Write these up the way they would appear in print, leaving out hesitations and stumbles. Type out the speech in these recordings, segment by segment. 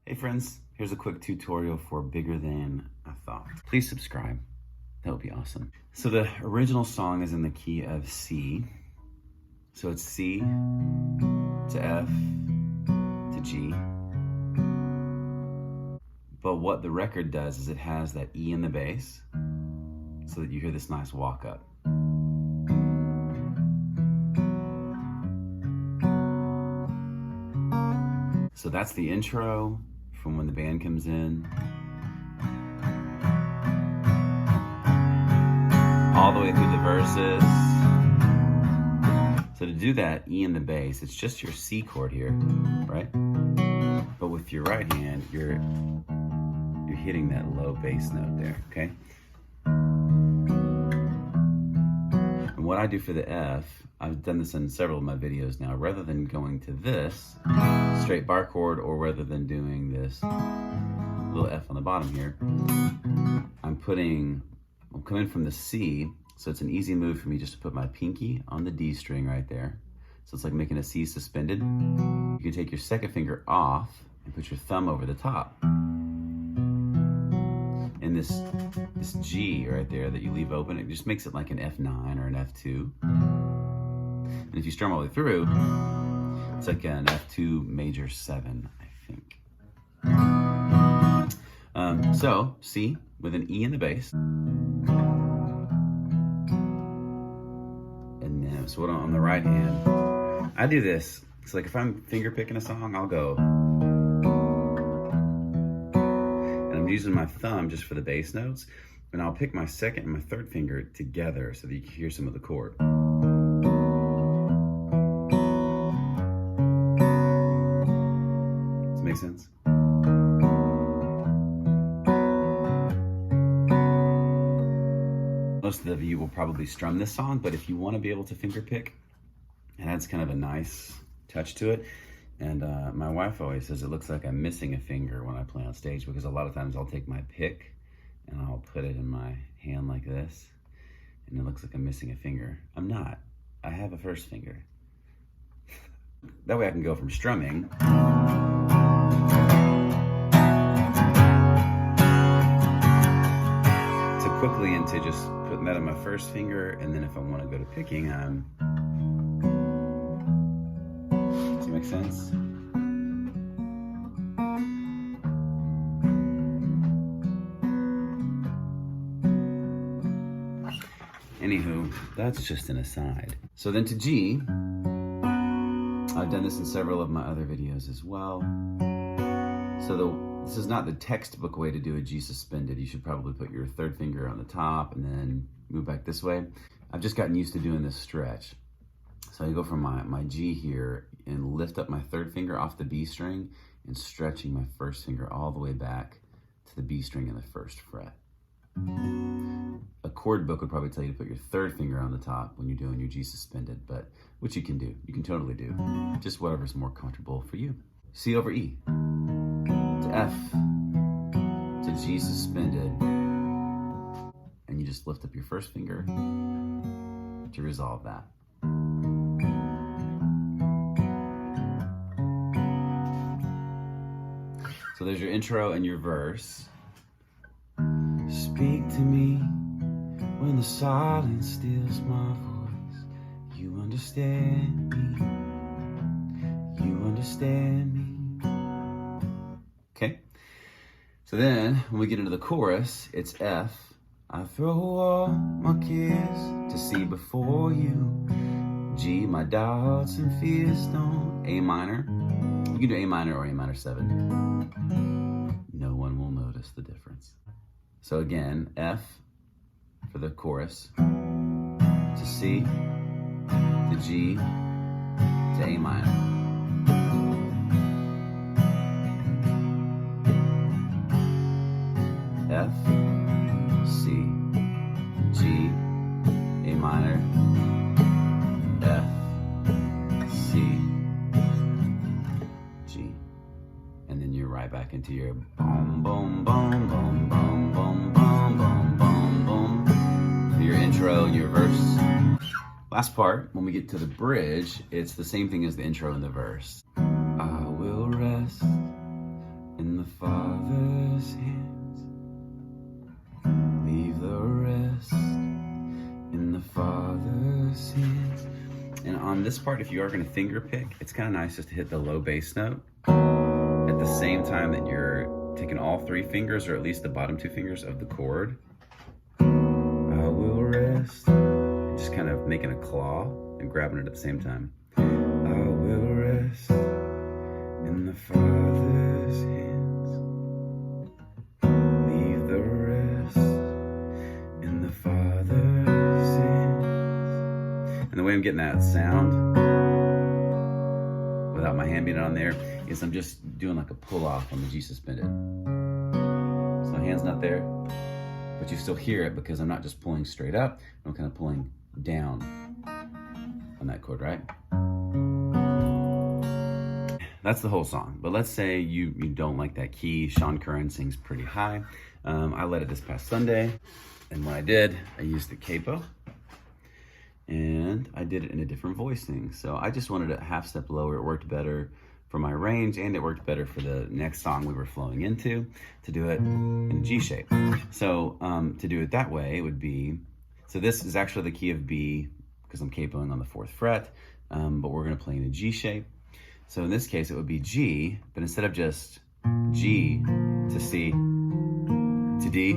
Hey friends, here's a quick tutorial for Bigger Than I Thought. Please subscribe, that would be awesome. So the original song is in the key of C. So it's C to F to G. But what the record does is it has that E in the bass so that you hear this nice walk up. So that's the intro from when the band comes in. All the way through the verses. So to do that E in the bass, it's just your C chord here, right? But with your right hand, you're hitting that low bass note there, okay? And what I do for the F, I've done this in several of my videos now, rather than going to this straight bar chord or rather than doing this little F on the bottom here, I'm coming from the C, so it's an easy move for me just to put my pinky on the D string right there. So it's like making a C suspended. You can take your second finger off and put your thumb over the top. And this G right there that you leave open, it just makes it like an F9 or an F2. And if you strum all the way through, it's like an F2 major 7, I think. So C with an E in the bass. And then, so on the right hand, I do this. It's like if I'm finger picking a song, I'll go. And I'm using my thumb just for the bass notes. And I'll pick my second and my third finger together so that you can hear some of the chord. Does it make sense? Most of you will probably strum this song, but if you want to be able to finger pick, it adds kind of a nice touch to it. And my wife always says it looks like I'm missing a finger when I play on stage, because a lot of times I'll take my pick and I'll put it in my hand like this, and it looks like I'm missing a finger. I'm not. I have a first finger. That way I can go from strumming to quickly into just putting that on my first finger, and then if I want to go to picking, does it make sense? Anywho, that's just an aside. So then to G, I've done this in several of my other videos as well. So this is not the textbook way to do a G suspended. You should probably put your third finger on the top and then move back this way. I've just gotten used to doing this stretch. So I go from my G here and lift up my third finger off the B string and stretching my first finger all the way back to the B string in the first fret. A chord book would probably tell you to put your third finger on the top when you're doing your G suspended, but which you can do. You can totally do. Just whatever's more comfortable for you. C over E to F to G suspended, and you just lift up your first finger to resolve that. So there's your intro and your verse. Speak to me when the silence steals my voice. You understand me. You understand me. Okay. So then when we get into the chorus, it's F. I throw all my cares to see before you. G, my doubts and fears don't. A minor. You can do A minor or A minor 7. No one will notice the difference. So again, F for the chorus, to C, to G, to A minor. F, C, G, A minor, F, C, G. And then you're right back into your boom, boom, boom, boom, boom, boom, boom, boom, boom, boom. Your intro, your verse. Last part, when we get to the bridge, it's the same thing as the intro and the verse. I will rest in the Father's hands. Leave the rest in the Father's hands. And on this part, if you are going to finger pick, it's kind of nice just to hit the low bass note at the same time that you're taking all three fingers, or at least the bottom two fingers of the chord. I will rest. Just kind of making a claw and grabbing it at the same time. I will rest in the Father's hands. Leave the rest in the Father's hands. And the way I'm getting that sound without my hand being on there is I'm just doing like a pull off on the G suspended. So my hand's not there, but you still hear it because I'm not just pulling straight up, I'm kind of pulling down on that chord, right? That's the whole song. But let's say you don't like that key. Sean Curran sings pretty high. I led it this past Sunday, and when I did, I used the capo, and I did it in a different voicing. So I just wanted it a half step lower. It worked better for my range, and it worked better for the next song we were flowing into, to do it in G shape. So to do it that way, it would be, so this is actually the key of B, because I'm capoing on the 4th fret, but we're gonna play in a G shape. So in this case, it would be G, but instead of just G to C to D,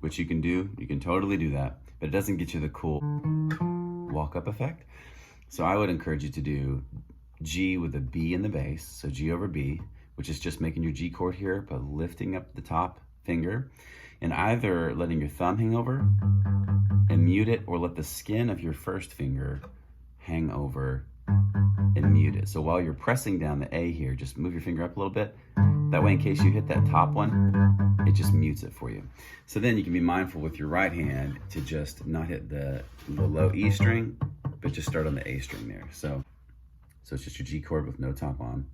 which you can do, you can totally do that, but it doesn't get you the cool walk-up effect. So I would encourage you to do G with a B in the bass, so G over B, which is just making your G chord here, but lifting up the top finger, and either letting your thumb hang over and mute it, or let the skin of your first finger hang over and mute it. So while you're pressing down the A here, just move your finger up a little bit. That way, in case you hit that top one, it just mutes it for you. So then you can be mindful with your right hand to just not hit the low E string, but just start on the A string there. So it's just your G chord with no top on.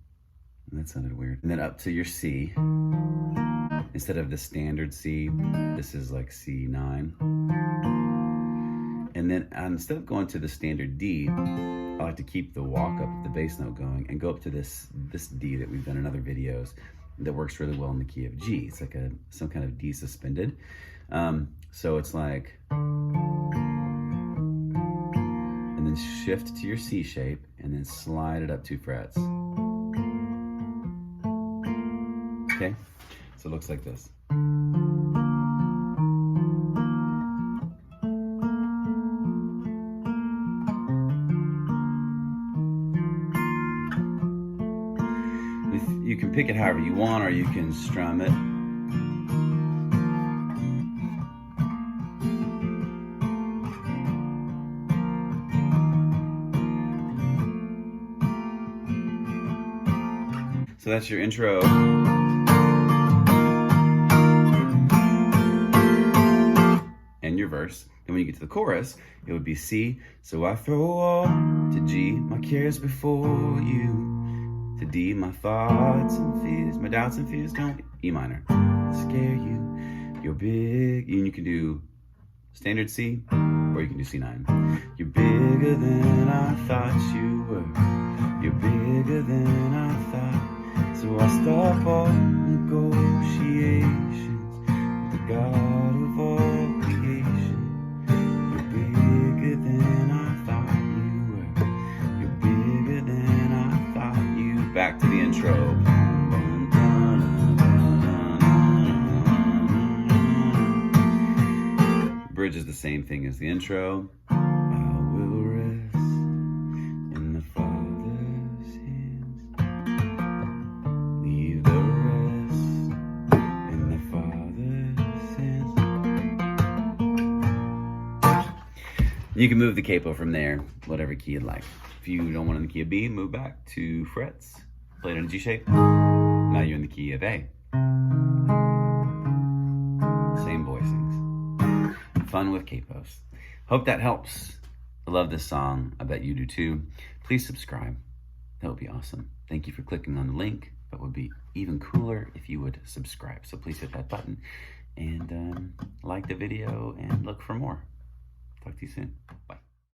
And that sounded weird. And then up to your C. Instead of the standard C, this is like C9. And then instead of going to the standard D, I like to keep the walk up, the bass note going, and go up to this D that we've done in other videos that works really well in the key of G. It's like some kind of D suspended. So it's like, and then shift to your C shape, and then slide it up 2 frets. Okay, so it looks like this. You can pick it however you want, or you can strum it. So that's your intro. And your verse. And when you get to the chorus, it would be C. So I throw all to G, my cares before you. To D, my thoughts and fears, my doubts and fears don't. E minor, scare you. You're big, and you can do standard C, or you can do C9. You're bigger than I thought you were. You're bigger than I thought. So I stop all negotiations with the God of all creation. You're bigger than I thought you were. You're bigger than I thought you. Back to the intro. Bridge is the same thing as the intro. I will rest in the Father's hands. Leave the rest in the Father's hands. You can move the capo from there, whatever key you'd like. If you don't want it in the key of B, move back 2 frets. Play it in a G shape. Now you're in the key of A. Same voicings. Fun with capos. Hope that helps. I love this song. I bet you do too. Please subscribe. That would be awesome. Thank you for clicking on the link. That would be even cooler if you would subscribe. So please hit that button and like the video and look for more. Talk to you soon. Bye.